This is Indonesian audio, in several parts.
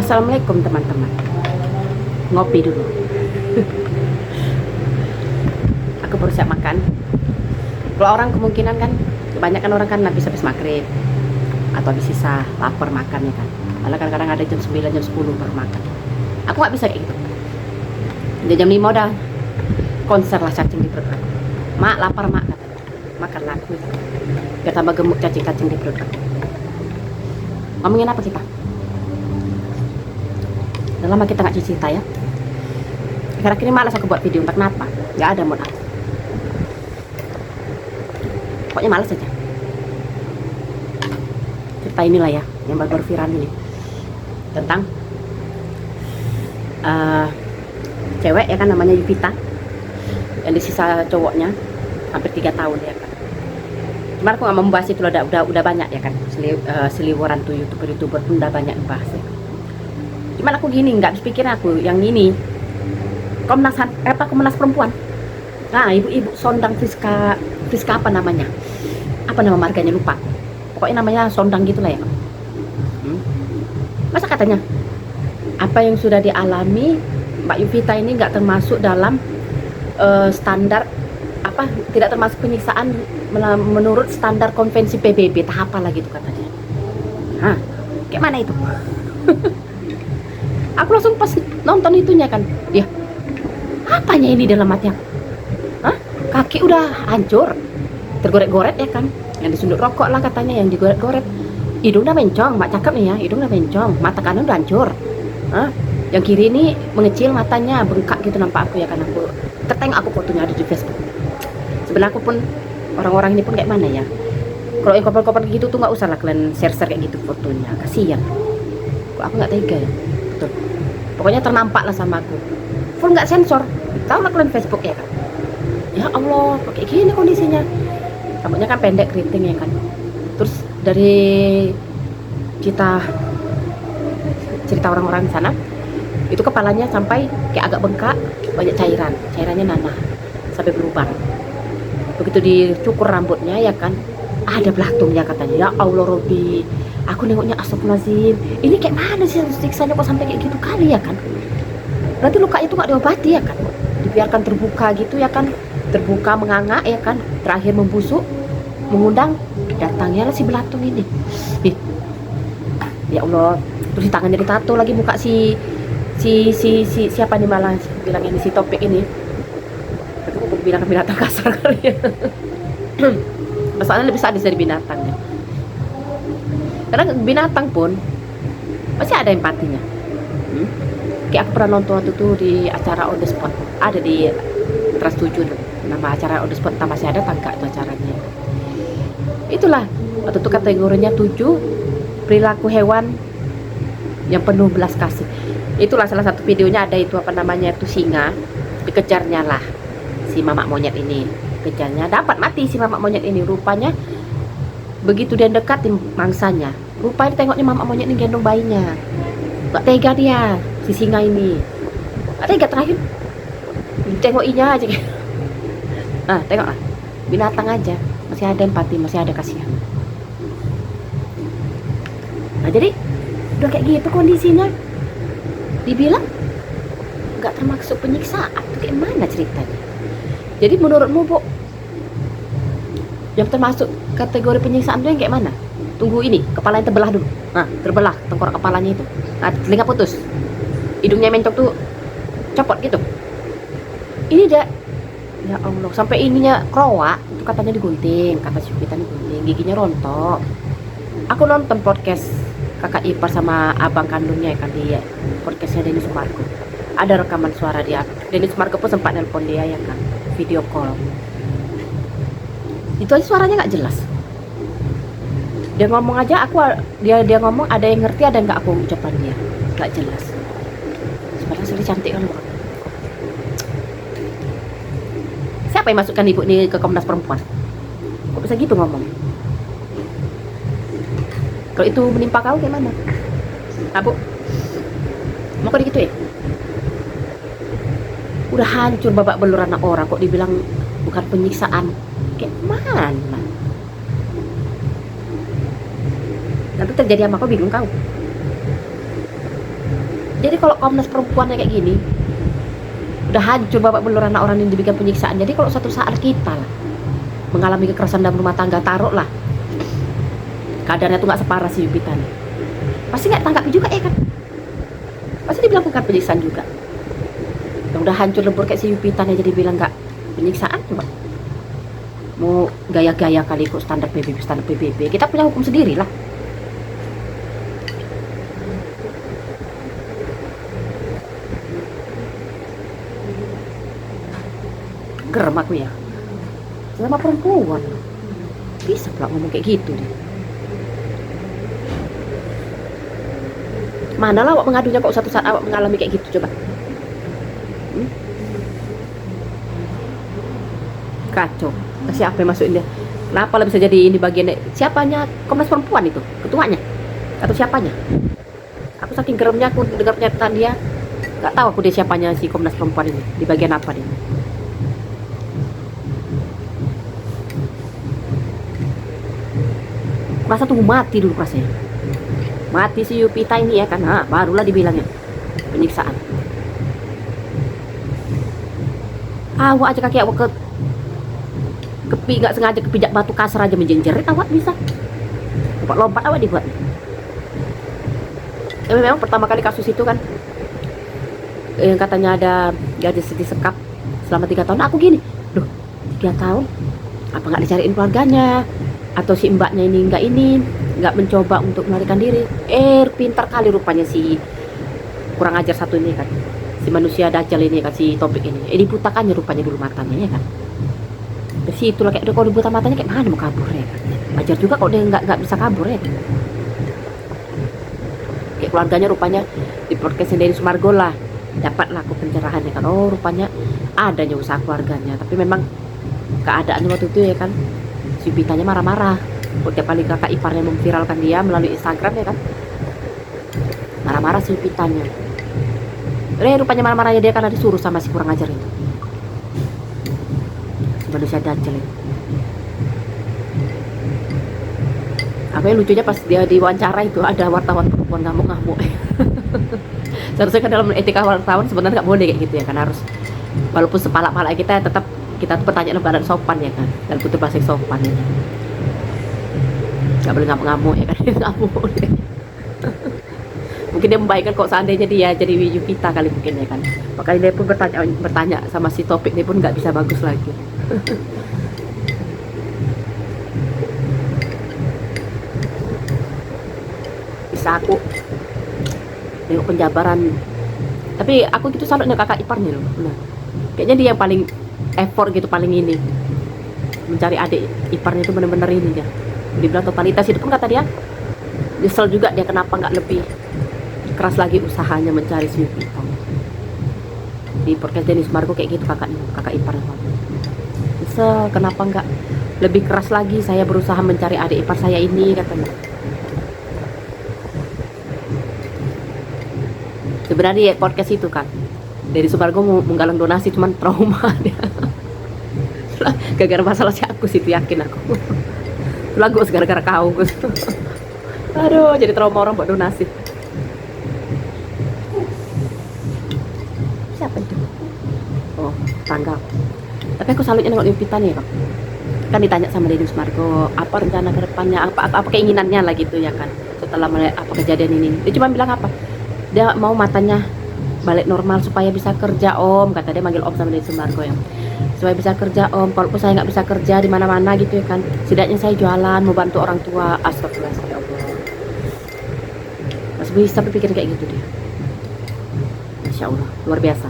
Assalamualaikum teman-teman. Ngopi dulu. Aku baru siap makan. Kalau orang kemungkinan kan, kebanyakan orang kan habis maghrib atau habis sisa lapar makannya kan. Malah kadang-kadang ada jam 9, jam 10 baru makan. Aku nggak bisa kayak gitu. Udah jam 5 udah konser lah cacing di perut aku. Mak lapar mak katanya. Makanlah aku. Biar tambah gemuk cacing-cacing di perut aku. Ngomongin apa kita? Udah lama kita nggak cerita ya. Akhir-akhir ini malas aku buat video, entah kenapa. Nggak ada mood aku. Pokoknya malas aja. Cerita inilah ya, yang baru viral ini. Tentang cewek ya kan, namanya Yuvita. Yang disisa cowoknya hampir 3 tahun ya kan. Cuman aku nggak membahas itu, udah banyak ya kan. Seliweran tuh youtuber pun udah banyak membahas ya. Cuman aku gini, nggak pikir aku yang ini Komnas Perempuan. Nah, ibu-ibu Sondang Friska apa namanya? Apa nama marganya lupa. Pokoknya namanya Sondang gitulah ya. Masa katanya apa yang sudah dialami Mbak Yuvita ini nggak termasuk dalam standar apa, tidak termasuk penyiksaan menurut standar konvensi PBB, tahap apa lagi itu katanya. Hah, kayak mana itu? Aku langsung pas nonton itunya kan, ya apanya ini dalam hati aku? Hah? Kaki udah hancur, tergoret-goret ya kan, yang disundut rokok lah katanya, yang digoret-goret. Hidung udah mencong, mak cakep nih ya, hidung udah mencong, mata kanan udah hancur. Hah? Yang kiri ini mengecil matanya, bengkak gitu nampak aku ya kan. Aku ketengok aku fotonya ada di Facebook. Sebenarnya aku pun, orang-orang ini pun kayak mana ya, kalau yang koper-koper gitu tuh nggak usah lah kalian share-share kayak gitu fotonya, kasihan. Kok aku nggak tega ya. Betul. Pokoknya ternampak lah sama aku, full nggak sensor. Tahu lah kalian Facebook ya kan. Ya Allah, kayak gini kondisinya. Rambutnya kan pendek keriting ya kan. Terus dari cerita orang-orang di sana, itu kepalanya sampai kayak agak bengkak, banyak cairannya nanah sampai berlubang. Begitu dicukur rambutnya ya kan, ada belatungnya katanya. Ya Allah Robi, aku nengoknya astagfirullahaladzim, ini kayak mana sih siksanya kok sampai kayak gitu kali ya kan. Berarti luka itu nggak diobati ya kan, dibiarkan terbuka gitu ya kan, terbuka menganga ya kan, terakhir membusuk, mengundang datangnya lah si belatung ini. Ya Allah, terus di tangannya ditato lagi muka si siapa nih, malah bilang ini si Topik ini. Tapi aku bilang binatang kasar kali ya. Masalahnya lebih sadis dari binatangnya. Karena binatang pun masih ada empatinya. Kayak aku pernah nonton waktu itu di acara On The Spot, ada di Trans 7, nama acara On The Spot, masih ada tangga itu acaranya. Itulah waktu itu kategorinya 7 perilaku hewan yang penuh belas kasih. Itulah salah satu videonya, ada itu apa namanya, itu singa dikejarnya lah si mamak monyet ini, kejarnya dapat mati si mamak monyet ini. Rupanya begitu dia dekatin mangsanya, rupanya tengoknya mamak monyet ini gendong bayinya. Gak tega dia si singa ini, gak tega, terakhir tengokinya aja. Nah tengok lah, binatang aja masih ada empati, masih ada kasihan. Nah jadi udah kayak gitu kondisinya, dibilang nggak termasuk penyiksaan, kayak mana ceritanya? Jadi menurutmu Bu, yang termasuk kategori penyiksaan itu yang kayak mana? Tunggu ini, kepalanya terbelah dulu. Nah, terbelah tengkorak kepalanya itu. Nah, telinga putus. Hidungnya mencok tuh copot gitu. Ini dia, ya Allah, sampai ininya kroak, itu katanya digunting, kata si Yuvita digunting, giginya rontok. Aku nonton podcast kakak ipar sama abang kandungnya kan, di podcastnya Denny Sumargo. Ada rekaman suara dia. Denny Sumargo pun sempat nelpon dia ya kan, video call. Itu aja suaranya nggak jelas. Dia ngomong aja, dia ngomong ada yang ngerti, ada yang nggak, aku ucapan dia nggak jelas. Sebenarnya sudah cantik kan orang. Siapa yang masukkan ibu ini ke Komnas Perempuan? Kok bisa gitu ngomong? Kalau itu menimpa kau gimana? Nah Bu, mau kok gitu ya? Udah hancur babak belur anak orang, kok dibilang bukan penyiksaan? Kayak mana? Nanti terjadi sama kau, bingung kau. Jadi kalau Komnas Perempuannya kayak gini, udah hancur babak belur anak orang yang diberikan penyiksaan. Jadi kalau suatu saat kita lah mengalami kekerasan dalam rumah tangga, taruh lah keadaannya tuh nggak separah si Yupita nih, pasti nggak tanggapi juga ya kan, pasti dilakukan penyiksaan juga. Yang udah hancur lebur kayak si Yupita nih jadi bilang nggak penyiksaan, coba mau gaya-gaya kali kok standar PBB. Kita punya hukum sendiri lah. Gerem aku ya, sama perempuan bisa pula ngomong kayak gitu deh. Mana lah awak mengadunya kok suatu saat awak mengalami kayak gitu, coba. Kacau. Siapa yang masukin dia? Kenapa lah bisa jadi ini bagian siapanya? Komnas Perempuan itu ketuanya atau siapanya? Aku saking geremnya aku dengar pernyataan dia, nggak tahu aku dia siapanya si Komnas Perempuan ini, di bagian apa dia. Rasa tunggu mati dulu rasanya, mati si Yupita ini ya kan, barulah dibilangnya penyiksaan. Awak aja kaki awak nggak sengaja kepijak batu kasar aja menjenjerit, awak bisa lompat awak dibuat. Tapi memang pertama kali kasus itu kan yang katanya ada gadis disekap selama 3 tahun, aku gini, loh 3 tahun apa nggak dicariin keluarganya, atau si mbaknya ini nggak mencoba untuk melarikan diri. Pintar kali rupanya si kurang ajar satu ini kan, si manusia dajjal ini kan, si Topik ini dibutakannya rupanya dulu matanya ya kan. Dari situ lah kayak kalau dibuta matanya kayak mana mau kabur ya kan. Wajar juga kalau dia nggak bisa kabur ya kan. Kayak keluarganya rupanya di podcast dari Sumargo lah dapat laku pencerahan ya kan. Oh rupanya adanya usaha keluarganya, tapi memang keadaannya waktu itu ya kan, si Yupitanya marah-marah tiap kali kakak iparnya memviralkan dia melalui Instagram ya kan, marah-marah si Yupitanya. Rupanya marah-marahnya dia karena disuruh sama si kurang ajar itu, si manusia dajjal itu. Apa yang lucunya pas dia diwawancara itu ada wartawan perempuan ngamuk-ngamuk. Seharusnya kan dalam etika wartawan sebenarnya nggak boleh kayak gitu ya kan, harus walaupun sepala-pala kita tetap kita tuh bertanya dalam keadaan sopan ya kan, dan tutur bahasa yang sopan ya. Nggak boleh ngamuk-ngamuk ya kan. Ngamuk deh. Mungkin dia membayangkan kok seandainya dia jadi Yupita kali mungkin ya kan, makanya dia pun bertanya sama si Topik dia pun nggak bisa bagus lagi. Bisa aku nengok penjabaran, tapi aku gitu salut dengan kakak iparnya loh. Nah, kayaknya dia yang paling effort gitu, paling ini mencari adik iparnya itu bener-bener ini dia. Dibilang totalitas itu pun kata dia nyesel juga dia kenapa nggak lebih keras lagi usahanya mencari si Yupita. Di podcast Denny Sumargo kayak gitu kakak ipar. Nyesel kenapa nggak lebih keras lagi saya berusaha mencari adik ipar saya ini, katanya. Sebenarnya ya, podcast itu kan dari Sumargo mau menggalang donasi cuman trauma dia. Gara-gara masalah si aku situ, yakin aku. Lagu gara-gara kau Gus. Aduh, jadi trauma orang buat donasi. Siapa itu? Oh, tangga. Tapi aku salutnya nengok Yupita nih, Pak. Kan ditanya sama Denny Sumargo, apa rencana ke depannya, apa keinginannya lah gitu ya kan. Setelah melihat apa kejadian ini. Dia cuma bilang apa? Dia mau matanya balik normal supaya bisa kerja om, kata dia, manggil om sama Denny Sumargo ya. Supaya bisa kerja om, kalau saya nggak bisa kerja di mana-mana gitu ya kan, setidaknya saya jualan mau bantu orang tua. Astagfirullah, ya Allah, masih bisa berpikir kayak gitu dia. Masya Allah, luar biasa.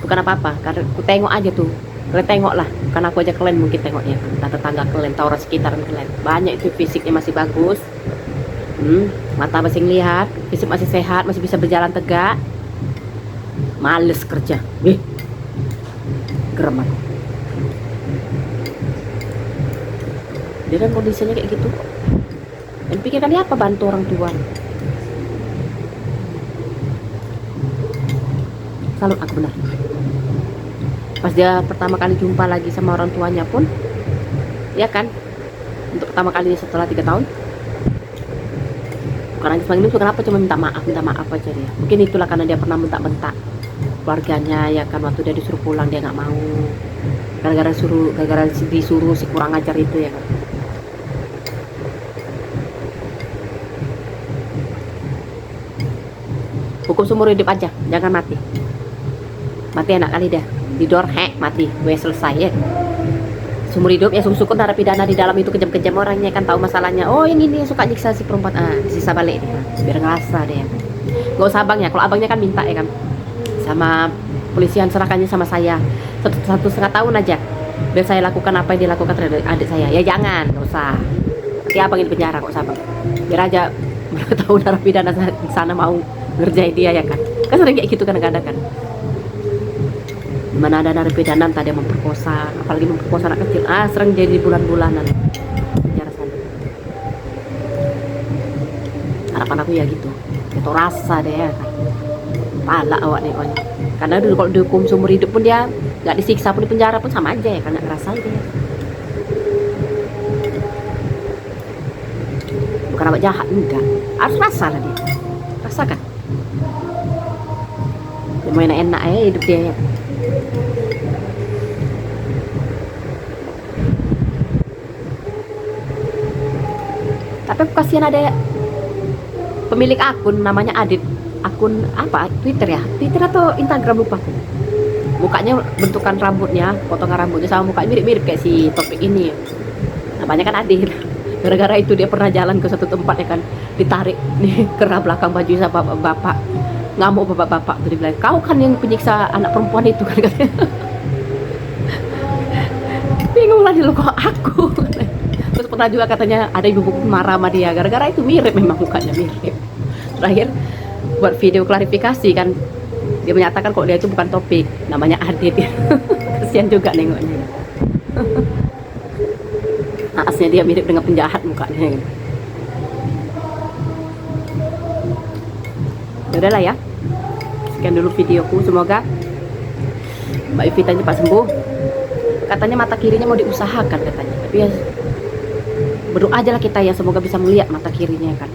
Bukan apa-apa, karena aku tengok aja tuh, kalian tengok lah, karena aku aja kalian mungkin tengoknya kan, tetangga kalian, tahu orang sekitaran kalian, banyak itu fisiknya masih bagus, mata masih ngelihat, fisik masih sehat, masih bisa berjalan tegak, males kerja. Gerem aku. Dia kan kondisinya kayak gitu, dan pikirkan dia apa bantu orang tua. Salut aku benar. Pas dia pertama kali jumpa lagi sama orang tuanya pun, ya kan, untuk pertama kalinya setelah 3 tahun, nangis itu kenapa, cuma minta maaf aja dia. Mungkin itulah karena dia pernah bentak-bentak keluarganya ya kan, waktu dia disuruh pulang dia nggak mau, gara-gara disuruh si kurang ajar itu ya kan. Hukum seumur hidup aja, jangan mati enak kali dah, didor mati gue selesai ya. Seumur hidup ya, syukur narapidana di dalam itu kejam-kejam orangnya kan, tahu masalahnya, oh yang ini suka nyiksa si perempuan, sisa balik dia biar ngerasa deh ya. Gak usah abangnya, kalau abangnya kan minta ya kan sama polisian, serahkannya sama saya 1,5 tahun aja biar saya lakukan apa yang dilakukan terhadap adik saya. Ya jangan, gak usah nanti abang di penjara, kok usah bang, biar aja mereka tahu narapidana di sana mau ngerjain dia ya kan sering kayak gitu kadang-kadang kan. Mana ada narapidana tadi memperkosa, apalagi memperkosa anak kecil, sering jadi bulan-bulanan penjara sana. Harapan aku ya gitu, itu rasa deh ya kan. Pala awak nih pokoknya, karena dulu kalau dihukum seumur hidup pun dia nggak disiksa pun di penjara pun sama aja ya, karena ngerasain dia. Bukan awak jahat, enggak, harus rasa lah dia, rasakan. Dia mau enak-enak ya hidup dia ya. Tapi aku kasihan ada pemilik akun namanya Adit, akun apa, Twitter atau Instagram lupa. Mukanya bentukan rambutnya, potongan rambutnya sama mukanya mirip-mirip kayak si topik ini. Namanya kan Adit. Gara-gara itu dia pernah jalan ke satu tempat ya kan, ditarik nih kera belakang baju sama bapak. Ngamuk bapak-bapak tuh, dibilang, kau kan yang penyiksa anak perempuan itu kan katanya. Bingung lah lo, kok aku. Terus pernah juga katanya ada ibu marah sama dia gara-gara itu mirip, memang mukanya mirip. Terakhir buat video klarifikasi kan, dia menyatakan kok dia itu bukan topik, namanya Adit. Kasihan juga nengoknya. Aslinya dia mirip dengan penjahat mukanya. Udahlah ya, sekian dulu videoku, semoga Mbak Evita cepat sembuh. Katanya mata kirinya mau diusahakan katanya, tapi ya berdoa aja lah kita ya, semoga bisa melihat mata kirinya kan,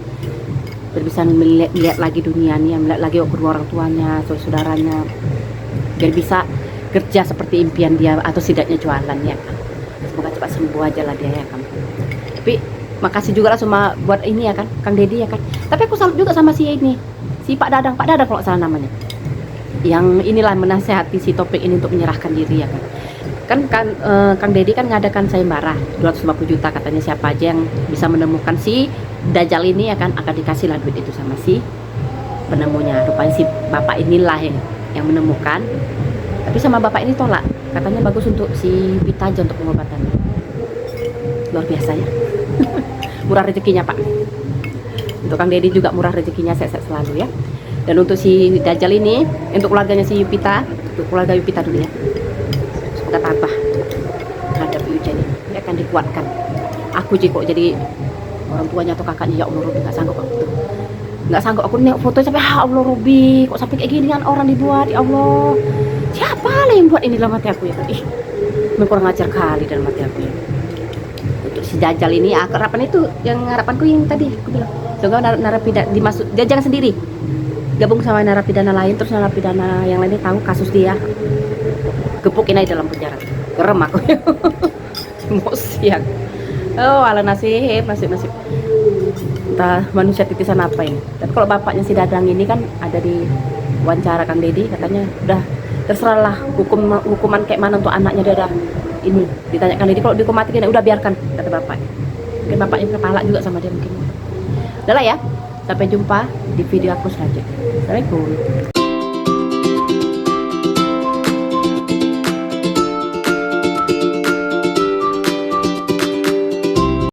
biar bisa melihat lagi dunia nih, melihat lagi kedua orang tuanya, saudaranya, biar bisa kerja seperti impian dia, atau setidaknya jualan ya kan. Semoga cepat sembuh aja lah dia ya kan. Tapi makasih juga lah sama buat ini ya kan, Kang Deddy ya kan. Tapi aku salut juga sama si ini, si Pak Dadang kalau nggak salah namanya, yang inilah menasehati si topik ini untuk menyerahkan diri ya kan. Kang Deddy kan ngadakan sayembara 250 juta, katanya siapa aja yang bisa menemukan si Dajjal ini ya kan akan dikasih lah duit itu sama si penemunya. Rupanya si bapak inilah yang menemukan, tapi sama bapak ini tolak, katanya bagus untuk si Vita aja untuk pengobatan. Luar biasa ya. Murah rezekinya Pak. Untuk Kang Deddy juga murah rezekinya, sehat-sehat selalu ya. Dan untuk si Dajjal ini, untuk keluarganya si Yupita, untuk keluarga Yupita dulu ya, semoga tabah menghadapi ujian ini, dia akan dikuatkan. Aku kok jadi orang tuanya atau kakaknya, ya Allah Robi, nggak sanggup aku nengok foto sampai, ya Allah Robi, kok sampai kayak gini kan orang dibuat, ya Allah, siapa lah yang buat ini dalam hati aku ya kan. Kurang ajar kali dalam hati aku ya. Untuk si Dajjal ini, harapan itu yang harapanku yang tadi aku bilang, semoga narapidana dimasuk, dia jangan sendiri, gabung sama narapidana lain, terus narapidana yang lainnya tahu kasus dia, gepukin aja dalam penjara, gerem aku. Emosi ya. Oh ala nasib entah manusia titisan apa ini. Tapi kalau bapaknya si Dadang ini kan ada di wawancara Kang Deddy, katanya udah terserahlah hukuman kayak mana untuk anaknya, dia udah ini ditanyakan Deddy, kalau dihukum mati udah biarkan, kata bapaknya. Mungkin bapaknya kepala juga sama dia mungkin. Udah lah ya, sampai jumpa di video aku selanjutnya. Assalamualaikum.